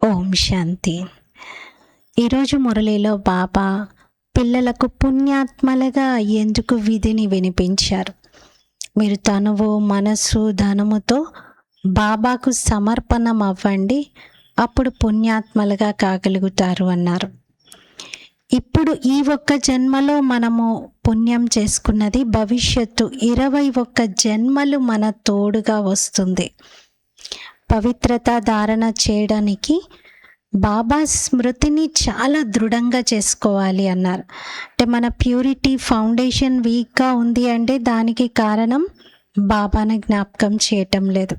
ఓం శాంతి. ఈరోజు మురళిలో బాబా పిల్లలకు పుణ్యాత్మలుగా ఎందుకు విధిని వినిపించారు. మీరు తనువు, మనసు, ధనముతో బాబాకు సమర్పణం అవ్వండి, అప్పుడు పుణ్యాత్మలుగా కాగలుగుతారు అన్నారు. ఇప్పుడు ఈ ఒక్క జన్మలో మనము పుణ్యం చేసుకున్నది భవిష్యత్తు 21 జన్మలు మన తోడుగా వస్తుంది. పవిత్రత ధారణ చేయడానికి బాబా స్మృతిని చాలా దృఢంగా చేసుకోవాలి అన్నారు. అంటే మన ప్యూరిటీ ఫౌండేషన్ వీక్గా ఉంది అంటే దానికి కారణం బాబాను జ్ఞాపకం చేయటం లేదు.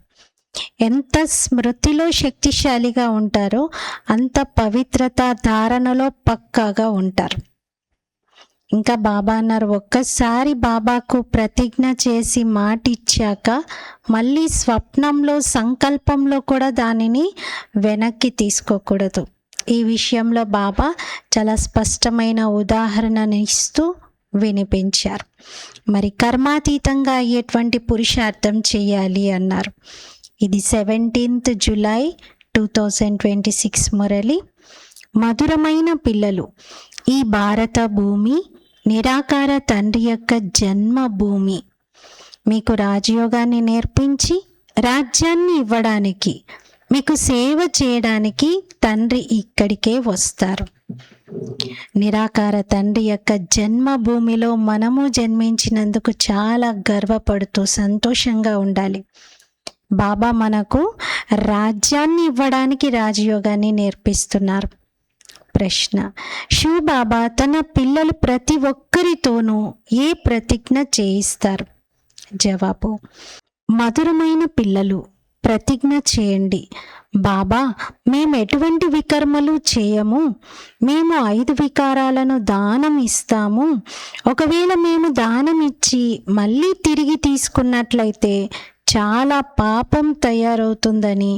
ఎంత స్మృతిలో శక్తిశాలిగా ఉంటారో అంత పవిత్రత ధారణలో పక్కాగా ఉంటారు. ఇంకా బాబా అన్నారు, ఒక్కసారి బాబాకు ప్రతిజ్ఞ చేసి మాట ఇచ్చాక మళ్ళీ స్వప్నంలో, సంకల్పంలో కూడా దానిని వెనక్కి తీసుకోకూడదు. ఈ విషయంలో బాబా చాలా స్పష్టమైన ఉదాహరణను ఇస్తూ వినిపించారు. మరి కర్మాతీతంగా అయ్యేటువంటి పురుషార్థం చేయాలి అన్నారు. ఇది 17th జూలై 2026 మురళి. మధురమైన పిల్లలు, ఈ భారత భూమి నిరాకార తండ్రి యొక్క జన్మభూమి. మీకు రాజయోగాన్ని నేర్పించి రాజ్యాన్ని ఇవ్వడానికి, మీకు సేవ చేయడానికి తండ్రి ఇక్కడికే వస్తారు. నిరాకార తండ్రి యొక్క జన్మభూమిలో మనము జన్మించినందుకు చాలా గర్వపడుతూ సంతోషంగా ఉండాలి. బాబా మనకు రాజ్యాన్ని ఇవ్వడానికి రాజయోగాన్ని నేర్పిస్తున్నారు. ప్రశ్న: శివ్ బాబా తన పిల్లలు ప్రతి ఒక్కరితోనూ ఏ ప్రతిజ్ఞ చేయిస్తారు? జవాబు: మధురమైన పిల్లలు, ప్రతిజ్ఞ చేయండి. బాబా, మేము ఎటువంటి వికర్మలు చేయము. మేము 5 వికారాలను దానం ఇస్తాము. ఒకవేళ మేము దానం ఇచ్చి మళ్ళీ తిరిగి తీసుకున్నట్లయితే చాలా పాపం తయారవుతుందని,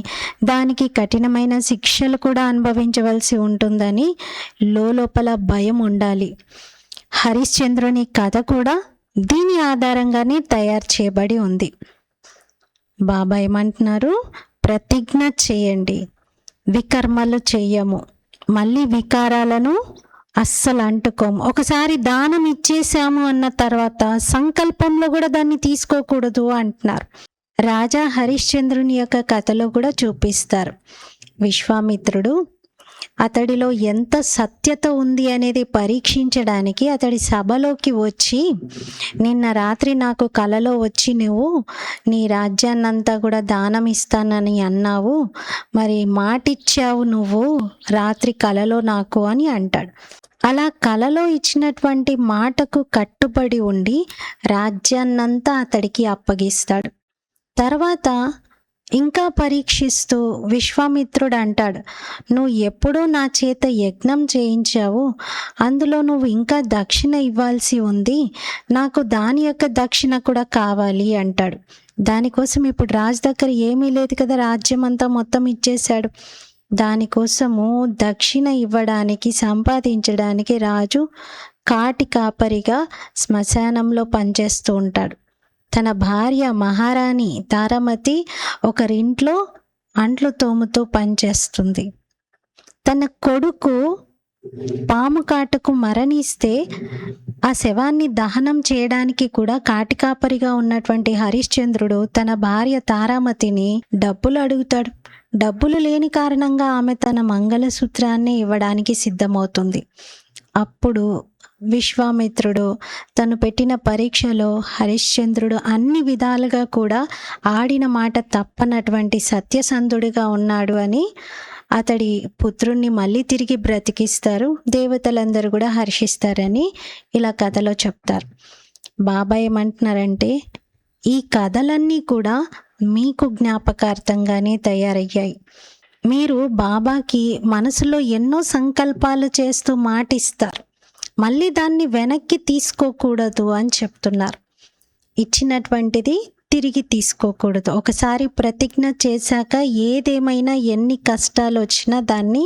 దానికి కఠినమైన శిక్షలు కూడా అనుభవించవలసి ఉంటుందని లోపల భయం ఉండాలి. హరిశ్చంద్రుని కథ కూడా దీని ఆధారంగానే తయారు చేయబడి ఉంది. బాబా ఏమంటున్నారు? ప్రతిజ్ఞ చేయండి, వికర్మలు చెయ్యము, మళ్ళీ వికారాలను అస్సలు అంటుకోము. ఒకసారి దానం ఇచ్చేసాము అన్న తర్వాత సంకల్పంలో కూడా దాన్ని తీసుకోకూడదు అంటున్నారు. రాజా హరిశ్చంద్రుని యొక్క కథలో కూడా చూపిస్తారు. విశ్వామిత్రుడు అతడిలో ఎంత సత్యత ఉంది అనేది పరీక్షించడానికి అతడి సభలోకి వచ్చి, నిన్న రాత్రి నాకు కలలో వచ్చి నువ్వు నీ రాజ్యాన్నంతా కూడా దానం ఇస్తానని అన్నావు, మరి మాటిచ్చావు నువ్వు రాత్రి కలలో నాకు అని అంటాడు. అలా కలలో ఇచ్చినటువంటి మాటకు కట్టుబడి ఉండి రాజ్యాన్నంతా అతడికి అప్పగిస్తాడు. తర్వాత ఇంకా పరీక్షిస్తూ విశ్వామిత్రుడు అంటాడు, నువ్వు ఎప్పుడో నా చేత యజ్ఞం చేయించావు, అందులో నువ్వు ఇంకా దక్షిణ ఇవ్వాల్సి ఉంది, నాకు దాని యొక్క దక్షిణ కూడా కావాలి అంటాడు. దానికోసం ఇప్పుడు రాజు దగ్గర ఏమీ లేదు కదా, రాజ్యం అంతా మొత్తం ఇచ్చేశాడు. దానికోసము దక్షిణ ఇవ్వడానికి, సంపాదించడానికి రాజు కాటి కాపరిగా శ్మశానంలో పనిచేస్తూ ఉంటాడు. తన భార్య మహారాణి తారామతి ఒకరింట్లో అంట్లు తోముతూ పనిచేస్తుంది. తన కొడుకు పాము కాటుకు మరణిస్తే ఆ శవాన్ని దహనం చేయడానికి కూడా కాటికాపరిగా ఉన్నటువంటి హరిశ్చంద్రుడు తన భార్య తారామతిని డబ్బులు అడుగుతాడు. డబ్బులు లేని కారణంగా ఆమె తన మంగళసూత్రాన్ని ఇవ్వడానికి సిద్ధమవుతుంది. అప్పుడు విశ్వామిత్రుడు తను పెట్టిన పరీక్షలో హరిశ్చంద్రుడు అన్ని విధాలుగా కూడా ఆడిన మాట తప్పనటువంటి సత్యసంధుడిగా ఉన్నాడు అని అతడి పుత్రుణ్ణి మళ్ళీ తిరిగి బ్రతికిస్తారు. దేవతలందరూ కూడా హర్షిస్తారని ఇలా కథలో చెప్తారు. బాబా ఏమంటున్నారంటే, ఈ కథలన్నీ కూడా మీకు జ్ఞాపకార్థంగానే తయారయ్యాయి. మీరు బాబాకి మనసులో ఎన్నో సంకల్పాలు చేస్తూ మాటిస్తారు, మళ్ళీ దాన్ని వెనక్కి తీసుకోకూడదు అని చెప్తున్నారు. ఇచ్చినటువంటిది తిరిగి తీసుకోకూడదు. ఒకసారి ప్రతిజ్ఞ చేశాక ఏదేమైనా, ఎన్ని కష్టాలు వచ్చినా దాన్ని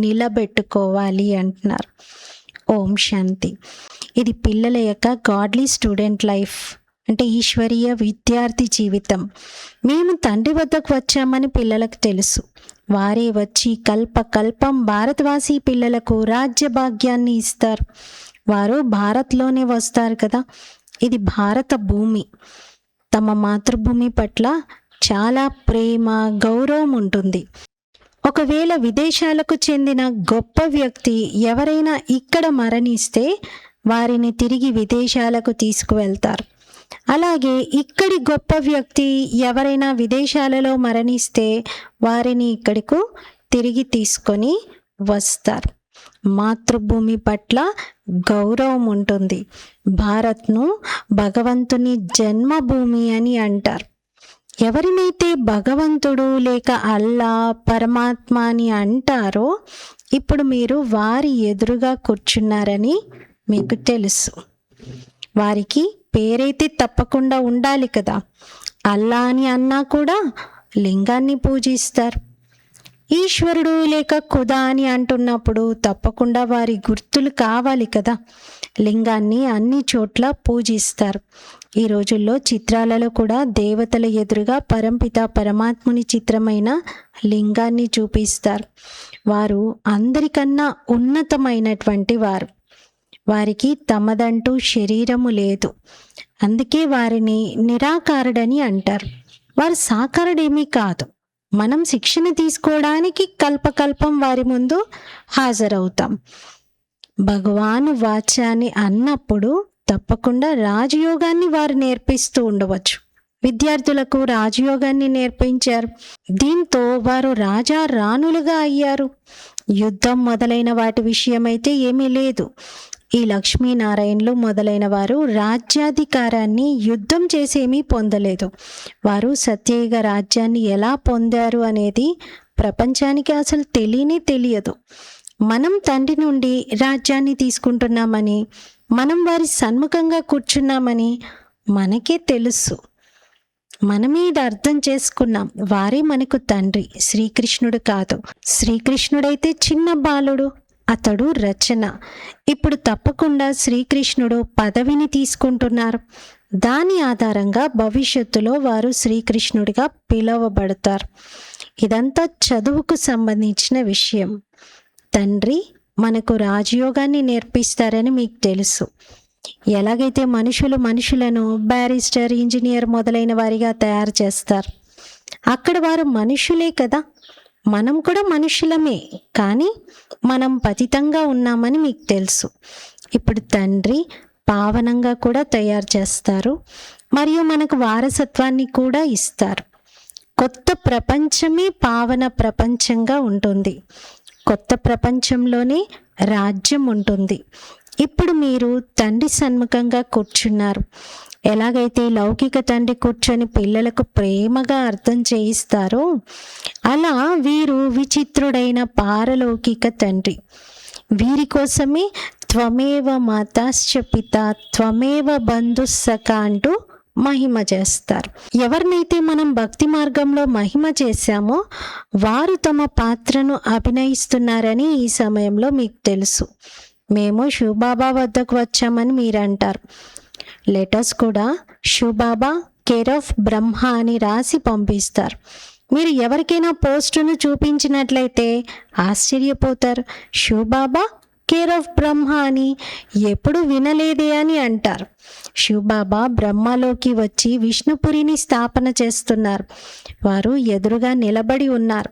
నిలబెట్టుకోవాలి అంటున్నారు. ఓం శాంతి. ఇది పిల్లల యొక్క గాడ్లీ స్టూడెంట్ లైఫ్, అంటే ఈశ్వరీయ విద్యార్థి జీవితం. మేము తండ్రి వద్దకు వచ్చామని పిల్లలకు తెలుసు. వారే వచ్చి కల్పకల్పం భారతవాసీ పిల్లలకు రాజ్య భాగ్యాన్ని ఇస్తారు. వారు భారత్లోనే వస్తారు కదా. ఇది భారత భూమి. తమ మాతృభూమి పట్ల చాలా ప్రేమ, గౌరవం ఉంటుంది. ఒకవేళ విదేశాలకు చెందిన గొప్ప వ్యక్తి ఎవరైనా ఇక్కడ మరణిస్తే వారిని తిరిగి విదేశాలకు తీసుకువెళ్తారు. అలాగే ఇక్కడి గొప్ప వ్యక్తి ఎవరైనా విదేశాలలో మరణిస్తే వారిని ఇక్కడికి తిరిగి తీసుకొని వస్తారు. మాతృభూమి పట్ల గౌరవం ఉంటుంది. భారత్ను భగవంతుని జన్మభూమి అని అంటారు. ఎవరినైతే భగవంతుడు లేక అల్లా, పరమాత్మ అని అంటారో ఇప్పుడు మీరు వారి ఎదురుగా కూర్చున్నారని మీకు తెలుసు. వారికి పేరైతే తప్పకుండా ఉండాలి కదా. అల్లా అని అన్నా కూడా లింగాన్ని పూజిస్తారు. ఈశ్వరుడు లేక ఖుదా అని అంటున్నప్పుడు తప్పకుండా వారి గుర్తులు కావాలి కదా. లింగాన్ని అన్ని చోట్ల పూజిస్తారు. ఈ రోజుల్లో చిత్రాలలో కూడా దేవతల ఎదురుగా పరంపిత పరమాత్ముని చిత్రమైన లింగాన్ని చూపిస్తారు. వారు అందరికన్నా ఉన్నతమైనటువంటి వారు. వారికి తమదంటూ శరీరము లేదు. అందుకే వారిని నిరాకారుడని అంటారు. వారు సాకారుడేమీ కాదు. మనం శిక్షణ తీసుకోవడానికి కల్పకల్పం వారి ముందు హాజరవుతాం. భగవాను వాచాన్ని అన్నప్పుడు తప్పకుండా రాజయోగాన్ని వారు నేర్పిస్తూ ఉండవచ్చు. విద్యార్థులకు రాజయోగాన్ని నేర్పించారు. దీంతో వారు రాజా రాణులుగా అయ్యారు. యుద్ధం మొదలైన వాటి విషయమైతే ఏమీ లేదు. ఈ లక్ష్మీనారాయణలు మొదలైన వారు రాజ్యాధికారాన్ని యుద్ధం చేసేమీ పొందలేదు. వారు సత్యయుగ రాజ్యాన్ని ఎలా పొందారు అనేది ప్రపంచానికి అసలు తెలియదు. మనం తండ్రి నుండి రాజ్యాన్ని తీసుకుంటున్నామని, మనం వారి సన్ముఖంగా కూర్చున్నామని మనకే తెలుసు. మనమే ఇది అర్థం చేసుకున్నాం. వారే మనకు తండ్రి, శ్రీకృష్ణుడు కాదు. శ్రీకృష్ణుడైతే చిన్న బాలుడు, అతడు రచన. ఇప్పుడు తప్పకుండా శ్రీకృష్ణుడు పదవిని తీసుకుంటున్నారు. దాని ఆధారంగా భవిష్యత్తులో వారు శ్రీకృష్ణుడిగా పిలువబడతారు. ఇదంతా చదువుకు సంబంధించిన విషయం. తండ్రి మనకు రాజయోగాన్ని నేర్పిస్తారని మీకు తెలుసు. ఎలాగైతే మనుషులను బ్యారిస్టర్, ఇంజనీర్ మొదలైన వారిగా తయారు చేస్తారు, అక్కడ వారు మనుషులే కదా. మనం కూడా మనుషులమే, కానీ మనం పతితంగా ఉన్నామని మీకు తెలుసు. ఇప్పుడు తండ్రి పావనంగా కూడా తయారు చేస్తారు, మరియు మనకు వారసత్వాన్ని కూడా ఇస్తారు. కొత్త ప్రపంచమే పావన ప్రపంచంగా ఉంటుంది. కొత్త ప్రపంచంలోనే రాజ్యం ఉంటుంది. ఇప్పుడు మీరు తండ్రి సన్ముఖంగా కూర్చున్నారు. ఎలాగైతే లౌకిక తండ్రి కూర్చొని పిల్లలకు ప్రేమగా అర్థం చేయిస్తారో అలా వీరు విచిత్రుడైన పారలౌకిక తండ్రి. వీరి కోసమే త్వమేవ మాతాశ్చ పిత త్వమేవ బంధుస్సఖ అంటూ మహిమ చేస్తారు. ఎవరినైతే మనం భక్తి మార్గంలో మహిమ చేశామో వారు తమ పాత్రను అభినయిస్తున్నారని ఈ సమయంలో మీకు తెలుసు. మేము శివబాబా వద్దకు వచ్చామని మీరు అంటారు. లెటర్స్ కూడా శివబాబా కేర్ ఆఫ్ బ్రహ్మ అని రాసి పంపిస్తారు. మీరు ఎవరికైనా పోస్టును చూపించినట్లయితే ఆశ్చర్యపోతారు. శివబాబా కేర్ ఆఫ్ బ్రహ్మ అని ఎప్పుడు వినలేదే అని అంటారు. శివబాబా బ్రహ్మలోకి వచ్చి విష్ణుపురిని స్థాపన చేస్తున్నారు. వారు ఎదురుగా నిలబడి ఉన్నారు.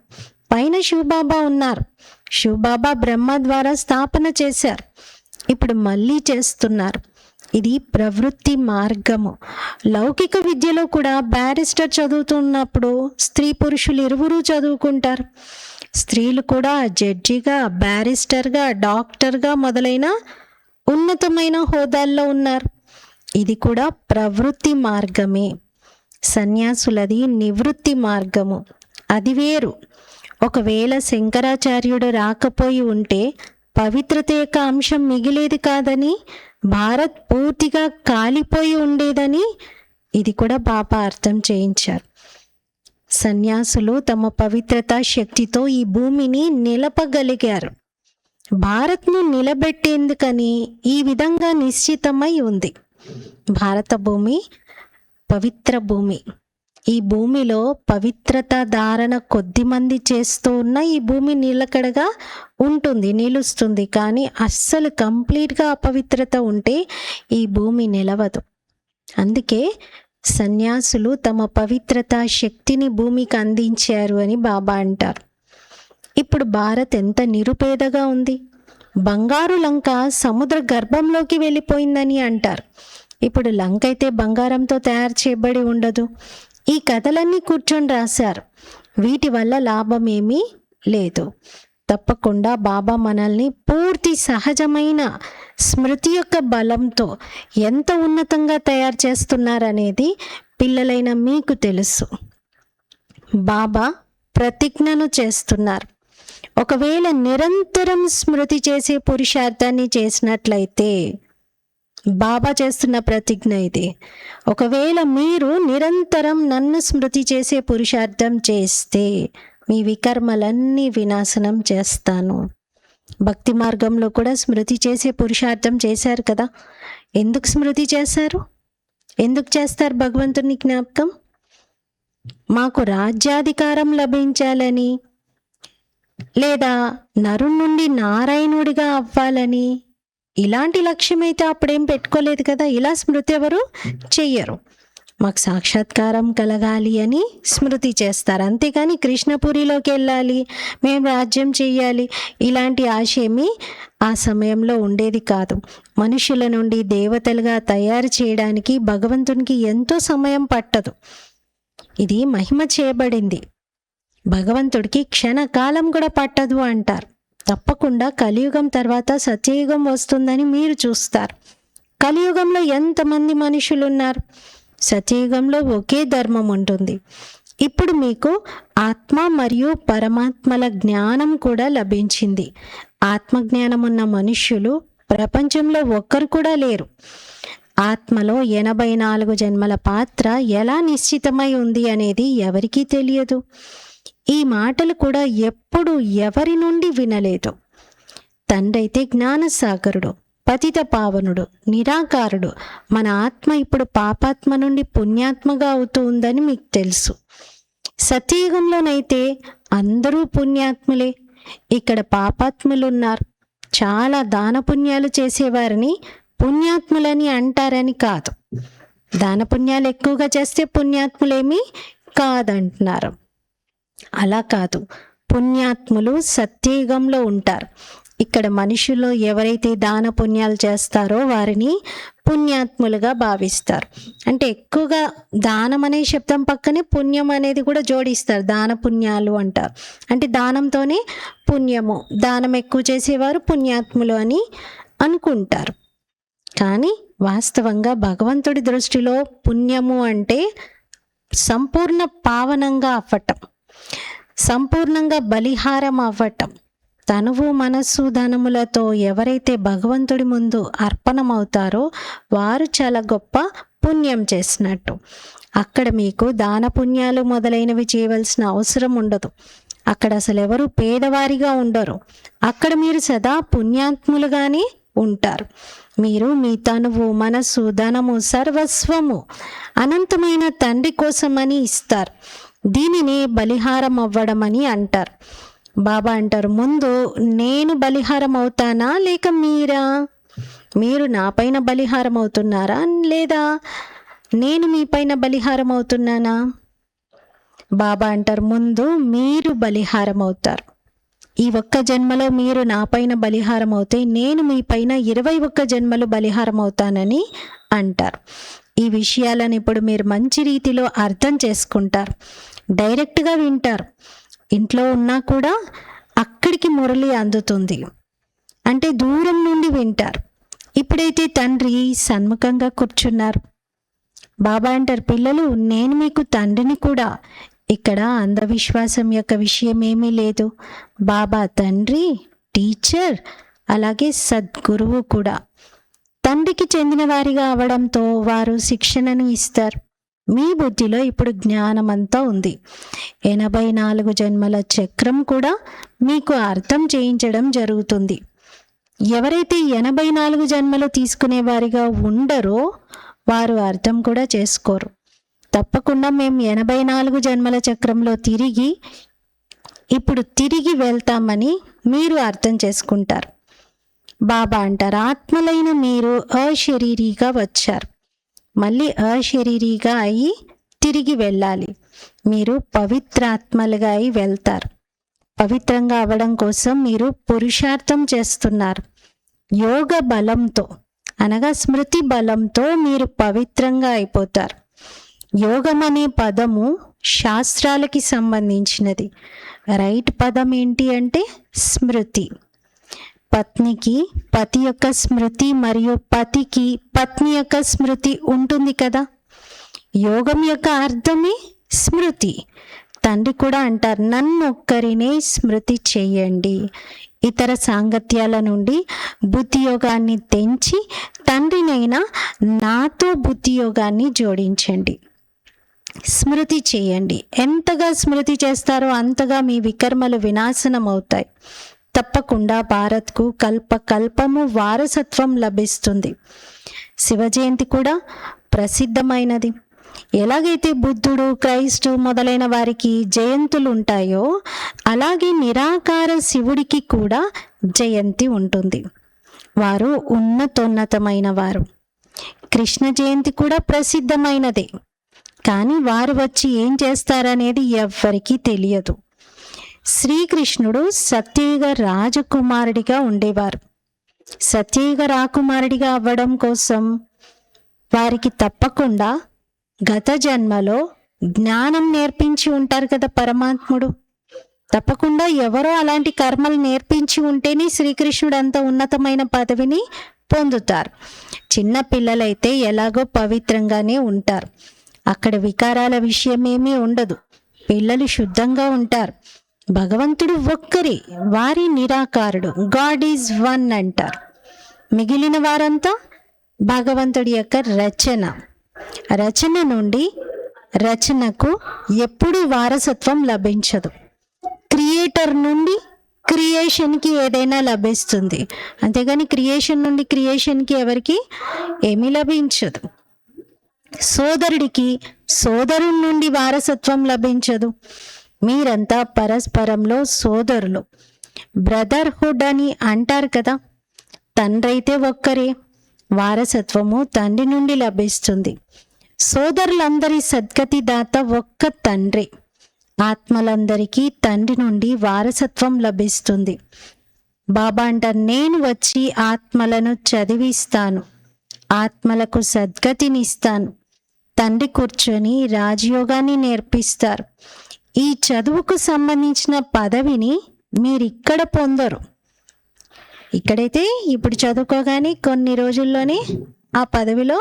పైన శివబాబా ఉన్నారు. శివబాబా బ్రహ్మ ద్వారా స్థాపన చేశారు. ఇప్పుడు మళ్ళీ చేస్తున్నారు. ఇది ప్రవృత్తి మార్గము. లౌకిక విద్యలో కూడా బ్యారిస్టర్ చదువుతున్నప్పుడు స్త్రీ పురుషులు ఇరువురు చదువుకుంటారు. స్త్రీలు కూడా జడ్జిగా, బ్యారిస్టర్గా, డాక్టర్గా మొదలైన ఉన్నతమైన హోదాల్లో ఉన్నారు. ఇది కూడా ప్రవృత్తి మార్గమే. సన్యాసులది నివృత్తి మార్గము. అది వేరు. ఒకవేళ శంకరాచార్యుడు రాకపోయి ఉంటే పవిత్రత యొక్క అంశం మిగిలేది కాదని, భారత్ పూర్తిగా కాలిపోయి ఉండేదని ఇది కూడా బాబా అర్థం చేయించారు. సన్యాసులు తమ పవిత్రత శక్తితో ఈ భూమిని నిలపగలిగారు. భారత్ను నిలబెట్టేందుకని ఈ విధంగా నిశ్చితమై ఉంది. భారత భూమి పవిత్ర భూమి. ఈ భూమిలో పవిత్రత ధారణ కొద్ది మంది చేస్తూ ఉన్న ఈ భూమి నిలకడగా ఉంటుంది, నిలుస్తుంది. కానీ అస్సలు కంప్లీట్గా అపవిత్రత ఉంటే ఈ భూమి నిలవదు. అందుకే సన్యాసులు తమ పవిత్రత శక్తిని భూమికి అందించారు అని బాబా అంటారు. ఇప్పుడు భారత్ ఎంత నిరుపేదగా ఉంది. బంగారు లంక సముద్ర గర్భంలోకి వెళ్ళిపోయిందని అంటారు. ఇప్పుడు లంక అయితే బంగారంతో తయారు చేయబడి ఉండదు. ఈ కథలన్నీ కూర్చొని రాశారు. వీటి వల్ల లాభం ఏమీ లేదు. తప్పకుండా బాబా మనల్ని పూర్తి సహజమైన స్మృతి యొక్క బలంతో ఎంత ఉన్నతంగా తయారు చేస్తున్నారనేది పిల్లలైన మీకు తెలుసు. బాబా ప్రతిజ్ఞను చేస్తున్నారు. ఒకవేళ నిరంతరం స్మృతి చేసే పురుషార్థాన్ని చేసినట్లయితే, బాబా చేస్తున్న ప్రతిజ్ఞ ఇది, ఒకవేళ మీరు నిరంతరం నన్ను స్మృతి చేసే పురుషార్థం చేస్తే మీ వికర్మలన్నీ వినాశనం చేస్తాను. భక్తి మార్గంలో కూడా స్మృతి చేసే పురుషార్థం చేశారు కదా. ఎందుకు స్మృతి చేశారు? ఎందుకు చేస్తారు భగవంతుని జ్ఞాపకం? మాకు రాజ్యాధికారం లభించాలని, లేదా నరుడి నుండి నారాయణుడిగా అవ్వాలని, ఇలాంటి లక్ష్యమైతే అప్పుడేం పెట్టుకోలేదు కదా. ఇలా స్మృతి ఎవరు చెయ్యరు. మాకు సాక్షాత్కారం కలగాలి అని స్మృతి చేస్తారు. అంతేగాని కృష్ణపురిలోకి వెళ్ళాలి, మేము రాజ్యం చెయ్యాలి, ఇలాంటి ఆశ ఏమీ ఆ సమయంలో ఉండేది కాదు. మనుషుల నుండి దేవతలుగా తయారు చేయడానికి భగవంతునికి ఎంతో సమయం పట్టదు. ఇది మహిమ చేయబడింది. భగవంతుడికి క్షణకాలం కూడా పట్టదు అంటారు. తప్పకుండా కలియుగం తర్వాత సత్యయుగం వస్తుందని మీరు చూస్తారు. కలియుగంలో ఎంతమంది మనుషులు ఉన్నారు? సత్యయుగంలో ఒకే ధర్మం ఉంటుంది. ఇప్పుడు మీకు ఆత్మ మరియు పరమాత్మల జ్ఞానం కూడా లభించింది. ఆత్మజ్ఞానం ఉన్న మనుష్యులు ప్రపంచంలో ఒక్కరు కూడా లేరు. ఆత్మలో 84 జన్మల పాత్ర ఎలా నిశ్చితమై ఉంది అనేది ఎవరికీ తెలియదు. ఈ మాటలు కూడా ఎప్పుడు ఎవరి నుండి వినలేదు. తండ్రైతే జ్ఞానసాగరుడు, పతిత పావనుడు, నిరాకారుడు. మన ఆత్మ ఇప్పుడు పాపాత్మ నుండి పుణ్యాత్మగా అవుతూ ఉందని మీకు తెలుసు. సత్యయుగంలోనైతే అందరూ పుణ్యాత్ములే. ఇక్కడ పాపాత్ములు ఉన్నారు. చాలా దాన పుణ్యాలు చేసేవారిని పుణ్యాత్ములని అంటారని కాదు. దాన పుణ్యాలు ఎక్కువగా చేస్తే పుణ్యాత్ములేమీ కాదంటున్నారు. అలా కాదు, పుణ్యాత్ములు సత్యయుగంలో ఉంటారు. ఇక్కడ మనుషులు ఎవరైతే దాన పుణ్యాలు చేస్తారో వారిని పుణ్యాత్ములుగా భావిస్తారు. అంటే ఎక్కువగా దానం అనే శబ్దం పక్కనే పుణ్యం అనేది కూడా జోడిస్తారు. దాన పుణ్యాలు అంటారు. అంటే దానంతోనే పుణ్యము, దానం ఎక్కువ చేసేవారు పుణ్యాత్ములు అని అనుకుంటారు. కానీ వాస్తవంగా భగవంతుడి దృష్టిలో పుణ్యము అంటే సంపూర్ణ పావనంగా అవ్వటం, సంపూర్ణంగా బలిహారం అవ్వటం. తనువు మనస్సు ధనములతో ఎవరైతే భగవంతుడి ముందు అర్పణమవుతారో వారు చాలా గొప్ప పుణ్యం చేసినట్టు. అక్కడ మీకు దాన పుణ్యాలు మొదలైనవి చేయవలసిన అవసరం ఉండదు. అక్కడ అసలు ఎవరు పేదవారిగా ఉండరు. అక్కడ మీరు సదా పుణ్యాత్ములుగానే ఉంటారు. మీరు మీ తనువు మనస్సు ధనము సర్వస్వము అనంతమైన తండ్రి కోసమని ఇస్తారు. దీనిని బలిహారం అవ్వడం అని అంటారు. బాబా అంటారు, ముందు నేను బలిహారం అవుతానా లేక మీరా? మీరు నా పైన బలిహారం అవుతున్నారా లేదా నేను మీ పైన బలిహారం అవుతున్నానా? బాబా అంటారు, ముందు మీరు బలిహారం అవుతారు. ఈ ఒక్క జన్మలో మీరు నా పైన బలిహారం అవుతే నేను మీ పైన 21 జన్మలు బలిహారం అవుతానని అంటారు. ఈ విషయాలను ఇప్పుడు మీరు మంచి రీతిలో అర్థం చేసుకుంటారు. డైరెక్ట్గా వింటారు. ఇంట్లో ఉన్నా కూడా అక్కడికి మురళి అందుతుంది. అంటే దూరం నుండి వింటారు. ఇప్పుడైతే తండ్రి సన్ముఖంగా కూర్చున్నారు. బాబా అంటారు, పిల్లలు నేను మీకు తండ్రిని కూడా. ఇక్కడ అంధవిశ్వాసం యొక్క విషయం ఏమీ లేదు. బాబా తండ్రి, టీచర్, అలాగే సద్గురువు కూడా. తండ్రికి చెందిన వారిగా అవడంతో వారు శిక్షణను ఇస్తారు. మీ బుద్ధిలో ఇప్పుడు జ్ఞానమంతా ఉంది. 84 జన్మల చక్రం కూడా మీకు అర్థం చేయించడం జరుగుతుంది. ఎవరైతే 84 జన్మలు తీసుకునే వారిగా ఉండరో వారు అర్థం కూడా చేసుకోరు. తప్పకుండా మేము 84 జన్మల చక్రంలో ఇప్పుడు తిరిగి వెళ్తామని మీరు అర్థం చేసుకుంటారు. బాబా అంటారు, ఆత్మలైన మీరు అశరీరీగా వచ్చారు, మళ్ళీ అశరీరీగా అయి తిరిగి వెళ్ళాలి. మీరు పవిత్రాత్మలుగా అయి వెళ్తారు. పవిత్రంగా అవ్వడం కోసం మీరు పురుషార్థం చేస్తున్నారు. యోగ బలంతో అనగా స్మృతి బలంతో మీరు పవిత్రంగా అయిపోతారు. యోగం అనే పదము శాస్త్రాలకి సంబంధించినది. రైట్ పదం ఏంటి అంటే స్మృతి. పత్నికి పతి యొక్క స్మృతి మరియు పతికి పత్ని యొక్క స్మృతి ఉంటుంది కదా. యోగం యొక్క అర్థమే స్మృతి. తండ్రి కూడా అంటారు, నన్ను ఒక్కరినే స్మృతి చెయ్యండి. ఇతర సాంగత్యాల నుండి బుద్ధి యోగాన్ని తెంచి తండ్రినైనా నాతో బుద్ధి యోగాన్ని జోడించండి. స్మృతి చేయండి. ఎంతగా స్మృతి చేస్తారో అంతగా మీ వికర్మలు వినాశనం అవుతాయి. తప్పకుండా భారత్కు కల్పకల్పము వారసత్వం లభిస్తుంది. శివ జయంతి కూడా ప్రసిద్ధమైనది. ఎలాగైతే బుద్ధుడు, క్రైస్తు మొదలైన వారికి జయంతులు ఉంటాయో అలాగే నిరాకార శివుడికి కూడా జయంతి ఉంటుంది. వారు ఉన్నతోన్నతమైన వారు. కృష్ణ జయంతి కూడా ప్రసిద్ధమైనదే. కానీ వారు వచ్చి ఏం చేస్తారనేది ఎవ్వరికీ తెలియదు. శ్రీకృష్ణుడు సత్యయుగ రాజకుమారుడిగా ఉండేవారు. సత్యయుగ రాకుమారుడిగా అవ్వడం కోసం వారికి తప్పకుండా గత జన్మలో జ్ఞానం నేర్పించి ఉంటారు కదా పరమాత్ముడు. తప్పకుండా ఎవరో అలాంటి కర్మలు నేర్పించి ఉంటేనే శ్రీకృష్ణుడు అంత ఉన్నతమైన పదవిని పొందుతారు. చిన్న పిల్లలైతే ఎలాగో పవిత్రంగానే ఉంటారు. అక్కడ వికారాల విషయం ఏమీ ఉండదు. పిల్లలు శుద్ధంగా ఉంటారు. భగవంతుడు ఒక్కరే, వారి నిరాకారుడు, గాడ్ ఈజ్ వన్ అంటారు. మిగిలిన వారంతా భగవంతుడి యొక్క రచన నుండి రచనకు ఎప్పుడూ వారసత్వం లభించదు. క్రియేటర్ నుండి క్రియేషన్కి ఏదైనా లభిస్తుంది, అంతేగాని క్రియేషన్ నుండి క్రియేషన్కి ఎవరికి ఏమీ లభించదు. సోదరుడి నుండి వారసత్వం లభించదు. మీరంతా పరస్పరంలో సోదరులు, బ్రదర్హుడ్ అని అంటారు కదా. తండ్రి అయితే ఒక్కరే, వారసత్వము తండ్రి నుండి లభిస్తుంది. సోదరులందరి సద్గతి దాత ఒక్క తండ్రి. ఆత్మలందరికీ తండ్రి నుండి వారసత్వం లభిస్తుంది. బాబా అంటారు, నేను వచ్చి ఆత్మలను చదివిస్తాను, ఆత్మలకు సద్గతినిస్తాను. తండ్రి కూర్చొని రాజయోగాన్ని నేర్పిస్తారు. ఈ చదువుకు సంబంధించిన పదవిని మీరిక్కడ పొందరు. ఇక్కడైతే ఇప్పుడు చదువుకోగానే కొన్ని రోజుల్లోనే ఆ పదవిలో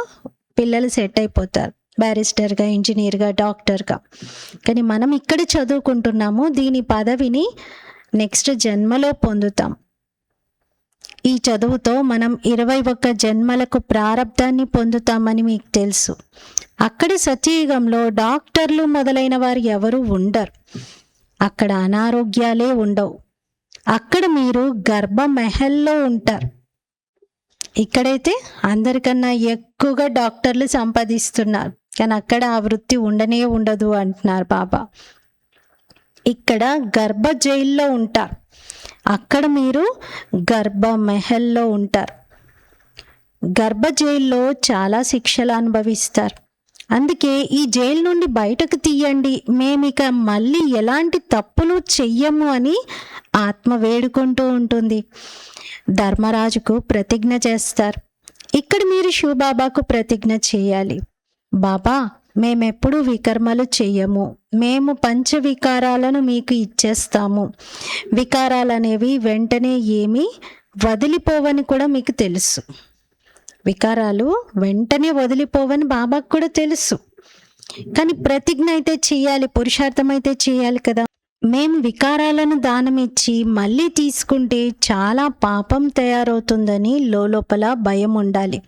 పిల్లలు సెట్ అయిపోతారు, బ్యారిస్టర్గా, ఇంజనీర్గా, డాక్టర్గా. కానీ మనం ఇక్కడ చదువుకుంటున్నాము, దీని పదవిని నెక్స్ట్ జన్మలో పొందుతాం. ఈ చదువుతో మనం 21 జన్మలకు ప్రారబ్ధాన్ని పొందుతామని మీకు తెలుసు. అక్కడ సత్యయుగంలో డాక్టర్లు మొదలైన వారు ఎవరు ఉండరు. అక్కడ అనారోగ్యాలే ఉండవు. అక్కడ మీరు గర్భమహల్లో ఉంటారు. ఇక్కడైతే అందరికన్నా ఎక్కువగా డాక్టర్లు సంపాదిస్తున్నారు, కానీ అక్కడ ఆ వృత్తి ఉండదు అంటున్నారు బాబా. ఇక్కడ గర్భ జైల్లో ఉంటారు, అక్కడ మీరు గర్భమహల్లో ఉంటారు. గర్భ జైల్లో చాలా శిక్షలు అనుభవిస్తారు. అందుకే ఈ జైలు నుండి బయటకు తీయండి, మేమిక మళ్ళీ ఎలాంటి తప్పులు చెయ్యము అని ఆత్మ వేడుకుంటూ ఉంటుంది. ధర్మరాజుకు ప్రతిజ్ఞ చేస్తారు. ఇక్కడ మీరు శివబాబాకు ప్రతిజ్ఞ చేయాలి, బాబా మేమెప్పుడు వికర్మలు చెయ్యము, మేము పంచవికారాలను మీకు ఇచ్చేస్తాము. వికారాలు అనేవి వెంటనే ఏమీ వదిలిపోవని కూడా మీకు తెలుసు. వికారాలు వెంటనే వదిలిపోవని బాబాకు కూడా తెలుసు. కానీ ప్రతిజ్ఞ అయితే చేయాలి, పురుషార్థం అయితే చేయాలి కదా. మేము వికారాలను దానమిచ్చి మళ్ళీ తీసుకుంటే చాలా పాపం తయారవుతుందని లోపల భయం ఉండాలి.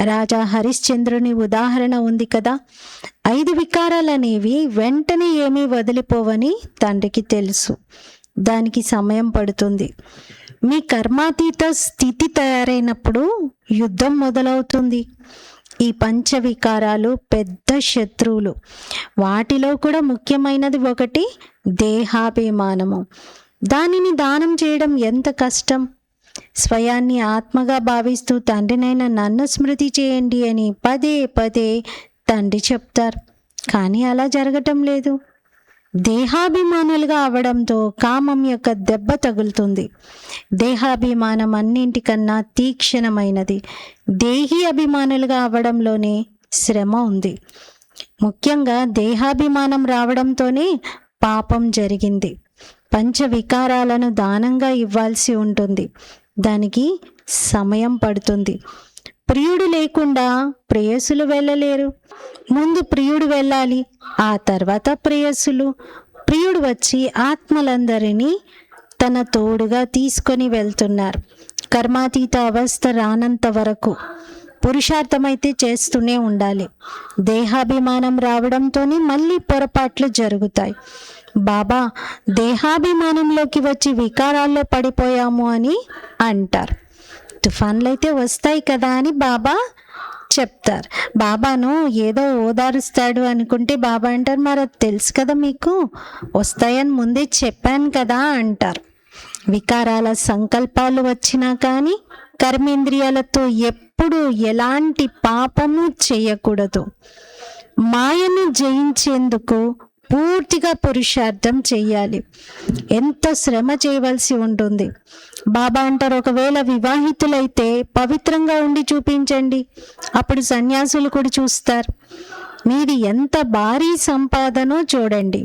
రాజా హరిశ్చంద్రుని ఉదాహరణ ఉంది కదా. 5 వికారాలు అనేవి వెంటనే ఏమీ వదిలిపోవని తండ్రికి తెలుసు. దానికి సమయం పడుతుంది. మీ కర్మాతీత స్థితి తయారైనప్పుడు యుద్ధం మొదలవుతుంది. ఈ పంచవికారాలు పెద్ద శత్రువులు. వాటిలో కూడా ముఖ్యమైనది ఒకటి దేహాభిమానము. దానిని దానం చేయడం ఎంత కష్టం. స్వయాన్ని ఆత్మగా భావిస్తూ తండ్రినైన నన్ను స్మృతి చేయండి అని పదే పదే తండ్రి చెప్తారు. కానీ అలా జరగటం లేదు. దేహాభిమానులుగా అవడంతో కామం యొక్క దెబ్బ తగులుతుంది. దేహాభిమానం అన్నింటికన్నా తీక్షణమైనది. దేహీ అభిమానులుగా అవడంలోనే శ్రమ ఉంది. ముఖ్యంగా దేహాభిమానం రావడంతోనే పాపం జరిగింది. పంచవికారాలను దానంగా ఇవ్వాల్సి ఉంటుంది. దానికి సమయం పడుతుంది. ప్రియుడు లేకుండా ప్రేయసులు వెళ్ళలేరు. ముందు ప్రియుడు వెళ్ళాలి, ఆ తర్వాత ప్రేయసులు. ప్రియుడు వచ్చి ఆత్మలందరినీ తన తోడుగా తీసుకొని వెళ్తున్నారు. కర్మాతీత అవస్థ రానంత వరకు పురుషార్థమైతే చేస్తూనే ఉండాలి. దేహాభిమానం రావడంతోనే మళ్ళీ పొరపాట్లు జరుగుతాయి. బాబా దేహాభిమానంలోకి వచ్చి వికారాల్లో పడిపోయాము అని అంటారు. తుఫాన్లు అయితే వస్తాయి కదా అని బాబా చెప్తారు. బాబాను ఏదో ఓదారుస్తాడు అనుకుంటే బాబా అంటారు, మరి అది తెలుసు కదా మీకు, వస్తాయని ముందే చెప్పాను కదా అంటారు. వికారాల సంకల్పాలు వచ్చినా కానీ కర్మేంద్రియాలతో ఎప్పుడు ఎలాంటి పాపము చేయకూడదు. మాయను జయించేందుకు పూర్తిగా పురుషార్థం చెయ్యాలి. ఎంత శ్రమ చేయవలసి ఉంటుంది. బాబా అంటారు, ఒకవేళ వివాహితులైతే పవిత్రంగా ఉండి చూపించండి, అప్పుడు సన్యాసులు కూడా చూస్తారు. మీది ఎంత భారీ సంపాదనో చూడండి.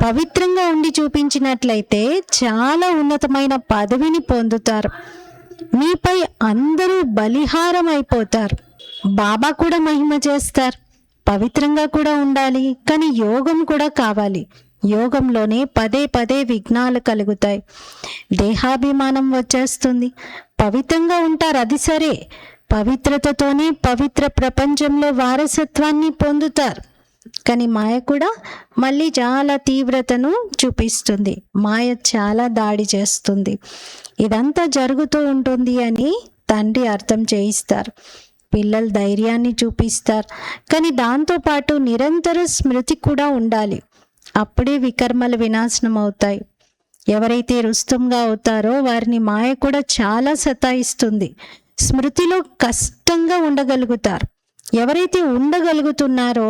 పవిత్రంగా ఉండి చూపించినట్లయితే చాలా ఉన్నతమైన పదవిని పొందుతారు. మీపై అందరూ బలిహారం అయిపోతారు. బాబా కూడా మహిమ చేస్తారు. పవిత్రంగా కూడా ఉండాలి, కానీ యోగం కూడా కావాలి. యోగంలోనే పదే పదే విఘ్నాలు కలుగుతాయి. దేహాభిమానం వచ్చేస్తుంది. పవిత్రంగా ఉంటారు, అది సరే. పవిత్రతతోనే పవిత్ర ప్రపంచంలో వారసత్వాన్ని పొందుతారు. కానీ మాయ కూడా మళ్ళీ చాలా తీవ్రతను చూపిస్తుంది. మాయ చాలా దాడి చేస్తుంది. ఇదంతా జరుగుతూ ఉంటుంది అని తండ్రి అర్థం చేయిస్తారు. పిల్లలు ధైర్యాన్ని చూపిస్తారు. కానీ దాంతోపాటు నిరంతర స్మృతి కూడా ఉండాలి. అప్పుడే వికర్మలు వినాశనం అవుతాయి. ఎవరైతే రుస్తుంగా అవుతారో వారిని మాయ కూడా చాలా సతాయిస్తుంది. స్మృతిలో కష్టంగా ఉండగలుగుతారు. ఎవరైతే ఉండగలుగుతున్నారో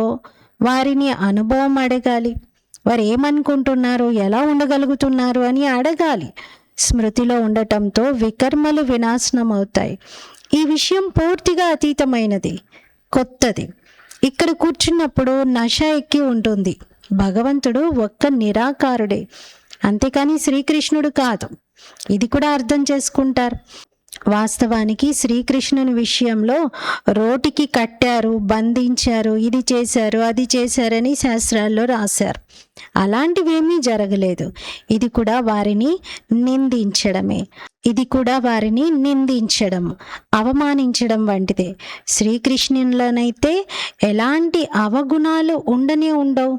వారిని అనుభవం అడగాలి. వారు ఏమనుకుంటున్నారు, ఎలా ఉండగలుగుతున్నారు అని అడగాలి. స్మృతిలో ఉండటంతో వికర్మలు వినాశనం అవుతాయి. ఈ విషయం పూర్తిగా అతీతమైనది, కొత్తది. ఇక్కడ కూర్చున్నప్పుడు నష ఎక్కి ఉంటుంది. భగవంతుడు ఒక్క నిరాకారుడే, అంతేకాని శ్రీకృష్ణుడు కాదు. ఇది కూడా అర్థం చేసుకుంటారు. వాస్తవానికి శ్రీకృష్ణుని విషయంలో రోటికి కట్టారు, బంధించారు, ఇది చేశారు, అది చేశారని శాస్త్రాల్లో రాశారు. అలాంటివేమీ జరగలేదు. ఇది కూడా వారిని నిందించడం, అవమానించడం వంటిదే. శ్రీకృష్ణునిలోనైతే ఎలాంటి అవగుణాలు ఉండనే ఉండవు.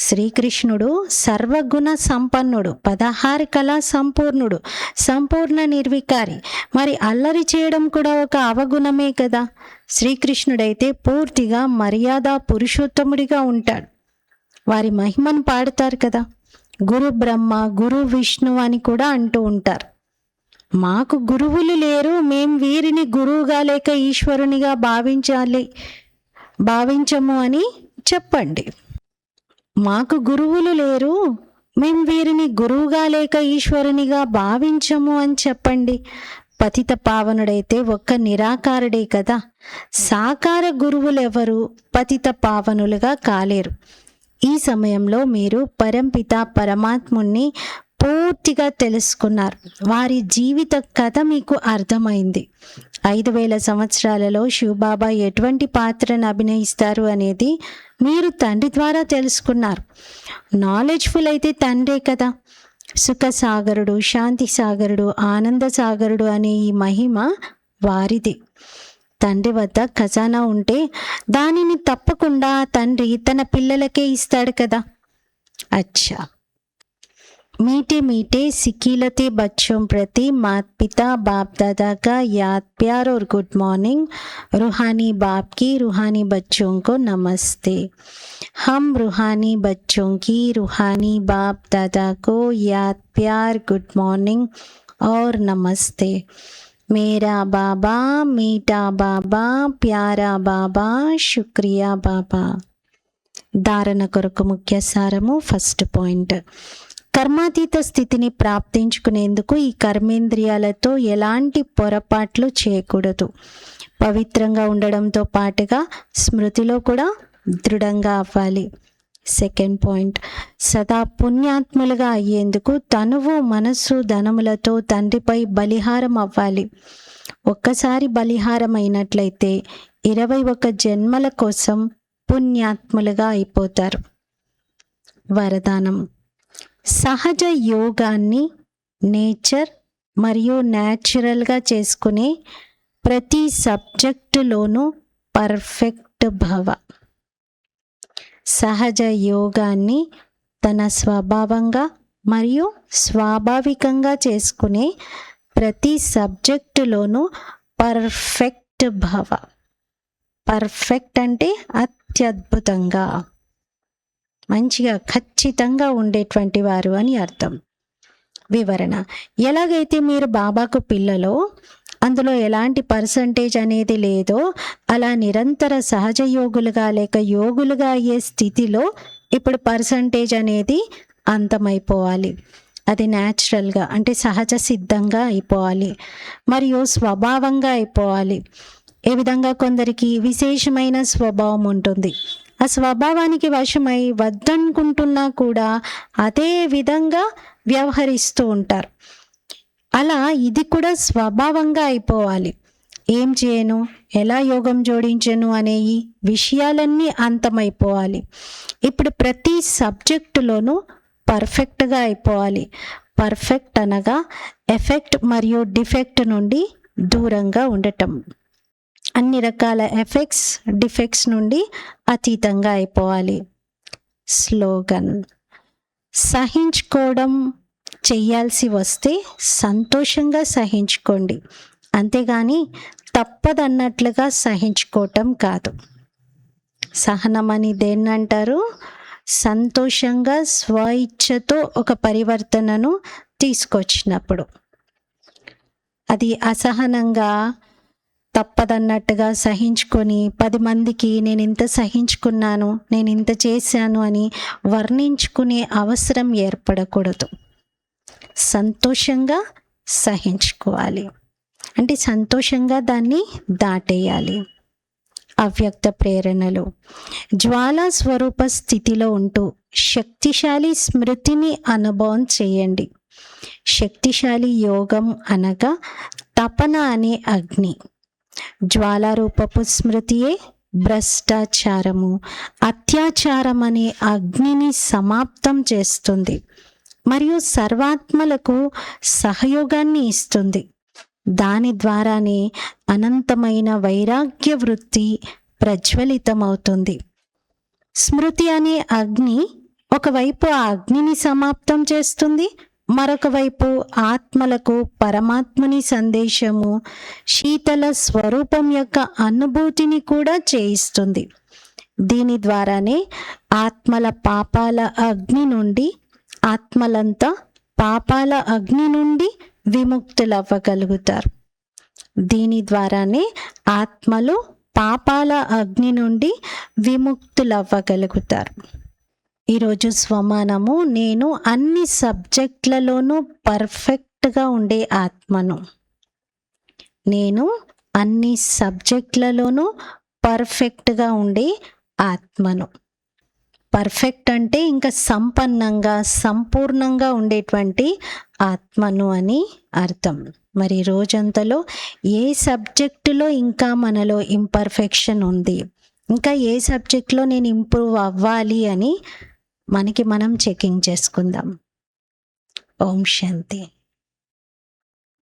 శ్రీకృష్ణుడు సర్వగుణ సంపన్నుడు, 16 కళా సంపూర్ణుడు, సంపూర్ణ నిర్వికారి. మరి అల్లరి చేయడం కూడా ఒక అవగుణమే కదా. శ్రీకృష్ణుడైతే పూర్తిగా మర్యాద పురుషోత్తముడిగా ఉంటాడు. వారి మహిమను పాడతారు కదా. గురు బ్రహ్మ, గురు విష్ణు అని కూడా అంటూ ఉంటారు. మాకు గురువులు లేరు, మేం వీరిని గురువుగా లేక ఈశ్వరునిగా భావించము అని చెప్పండి. మాకు గురువులు లేరు, మేము వీరిని గురువుగా లేక ఈశ్వరునిగా భావించము అని చెప్పండి. పతిత పావనుడైతే ఒక్క నిరాకారుడే కదా. సాకార గురువులెవరు పతిత పావనులుగా కాలేరు. ఈ సమయంలో మీరు పరంపిత పరమాత్ముణ్ణి పూర్తిగా తెలుసుకున్నారు. వారి జీవిత కథ మీకు అర్థమైంది. 5000 సంవత్సరాలలో శివబాబా ఎటువంటి పాత్రను అభినయిస్తారు అనేది మీరు తండ్రి ద్వారా తెలుసుకున్నారు. నాలెడ్జ్ఫుల్ అయితే తండ్రే కదా. సుఖ సాగరుడు, శాంతి సాగరుడు, ఆనంద సాగరుడు అనే ఈ మహిమ వారిది. తండ్రి వద్ద ఖజానా ఉంటే దానిని తప్పకుండా తండ్రి తన పిల్లలకే ఇస్తాడు కదా. అచ్చా, मीठे मीठे सिकीलते बच्चों प्रति माता पिता बाप दादा का याद प्यार और गुड मॉर्निंग। रूहानी बाप की रूहानी बच्चों को नमस्ते। हम रूहानी बच्चों की रूहानी बाप दादा को याद प्यार गुड मॉर्निंग और नमस्ते। मेरा बाबा मीठा बाबा प्यारा बाबा शुक्रिया बाबा। ధారణ కొరకు ముఖ్య సారము ఫస్ట్ పాయింట్, కర్మాతీత స్థితిని ప్రాప్తించుకునేందుకు ఈ కర్మేంద్రియాలతో ఎలాంటి పొరపాట్లు చేయకూడదు. పవిత్రంగా ఉండడంతో పాటుగా స్మృతిలో కూడా దృఢంగా అవ్వాలి. సెకండ్ పాయింట్, సదా పుణ్యాత్ములుగా అయ్యేందుకు తనువు మనస్సు ధనములతో తండ్రిపై బలిహారం అవ్వాలి. ఒక్కసారి బలిహారం అయినట్లయితే 21 జన్మల కోసం పుణ్యాత్ములుగా అయిపోతారు. వరదానం, సహజ యోగాన్ని నేచర్ మరియు న్యాచురల్గా చేసుకునే ప్రతి సబ్జెక్టులోనూ పర్ఫెక్ట్ భవ. సహజ యోగాన్ని తన స్వభావంగా మరియు స్వాభావికంగా చేసుకునే ప్రతి సబ్జెక్టులోనూ పర్ఫెక్ట్ భవ. పర్ఫెక్ట్ అంటే అత్యద్భుతంగా, మంచిగా, ఖచ్చితంగా ఉండేటువంటి వారు అని అర్థం. వివరణ, ఎలాగైతే మీరు బాబాకు పిల్లలో అందులో ఎలాంటి పర్సంటేజ్ అనేది లేదో అలా నిరంతర సహజ యోగులుగా లేక యోగులుగా అయ్యే స్థితిలో ఇప్పుడు పర్సంటేజ్ అనేది అంతమైపోవాలి. అది న్యాచురల్గా అంటే సహజ సిద్ధంగా అయిపోవాలి మరియు స్వభావంగా అయిపోవాలి. ఏ విధంగా కొందరికి విశేషమైన స్వభావం ఉంటుంది, ఆ స్వభావానికి వశమై వద్దనుకుంటున్నా కూడా అదే విధంగా వ్యవహరిస్తూ ఉంటారు. అలా ఇది కూడా స్వభావంగా అయిపోవాలి. ఏం చేయను, ఎలా యోగం జోడించను అనే ఈ విషయాలన్నీ అంతమైపోవాలి. ఇప్పుడు ప్రతి సబ్జెక్టులోనూ పర్ఫెక్ట్గా అయిపోవాలి. పర్ఫెక్ట్ అనగా ఎఫెక్ట్ మరియు డిఫెక్ట్ నుండి దూరంగా ఉండటం. అన్ని రకాల ఎఫెక్ట్స్ డిఫెక్ట్స్ నుండి అతీతంగా అయిపోవాలి. స్లోగన్, సహించుకోవడం చెయ్యాల్సి వస్తే సంతోషంగా సహించుకోండి, అంతేగాని తప్పదన్నట్లుగా సహించుకోవటం కాదు. సహనం అని దేన్నంటారు? సంతోషంగా స్వయిచ్ఛతో ఒక పరివర్తనను తీసుకొచ్చినప్పుడు. అది అసహనంగా తప్పదన్నట్టుగా సహించుకొని 10 మందికి నేను ఇంత సహించుకున్నాను, నేను ఇంత చేశాను అని వర్ణించుకునే అవసరం ఏర్పడకూడదు. సంతోషంగా సహించుకోవాలి, అంటే సంతోషంగా దాన్ని దాటేయాలి. అవ్యక్త ప్రేరణలు, జ్వాలా స్వరూప స్థితిలో ఉంటూ శక్తిశాలి స్మృతిని అనుభవం చేయండి. శక్తిశాలి యోగం అనగా తపన అనే అగ్ని. జ్వాలారూపపు స్మృతియే భ్రష్టాచారము, అత్యాచారం అనే అగ్నిని సమాప్తం చేస్తుంది మరియు సర్వాత్మలకు సహయోగాన్ని ఇస్తుంది. దాని ద్వారానే అనంతమైన వైరాగ్య వృత్తి ప్రజ్వలితమవుతుంది. స్మృతి అనే అగ్ని ఒకవైపు ఆ అగ్నిని సమాప్తం చేస్తుంది, మరొక వైపు ఆత్మలకు పరమాత్ముని సందేశము, శీతల స్వరూపం యొక్క అనుభూతిని కూడా చేయిస్తుంది. దీని ద్వారానే ఆత్మల పాపాల అగ్ని నుండి ఆత్మలంతా పాపాల అగ్ని నుండి విముక్తులవ్వగలుగుతారు. దీని ద్వారానే ఆత్మలు పాపాల అగ్ని నుండి విముక్తులవ్వగలుగుతారు. ఈరోజు స్వమానము, నేను అన్ని సబ్జెక్టులలోనూ పర్ఫెక్ట్గా ఉండే ఆత్మను. నేను అన్ని సబ్జెక్టులలోనూ పర్ఫెక్ట్గా ఉండే ఆత్మను. పర్ఫెక్ట్ అంటే ఇంకా సంపన్నంగా సంపూర్ణంగా ఉండేటువంటి ఆత్మను అని అర్థం. మరి రోజంతలో ఏ సబ్జెక్టులో ఇంకా మనలో ఇంపర్ఫెక్షన్ ఉంది, ఇంకా ఏ సబ్జెక్ట్లో నేను ఇంప్రూవ్ అవ్వాలి అని మనకి మనం చెకింగ్ చేసుకుందాం. ఓం శాంతి.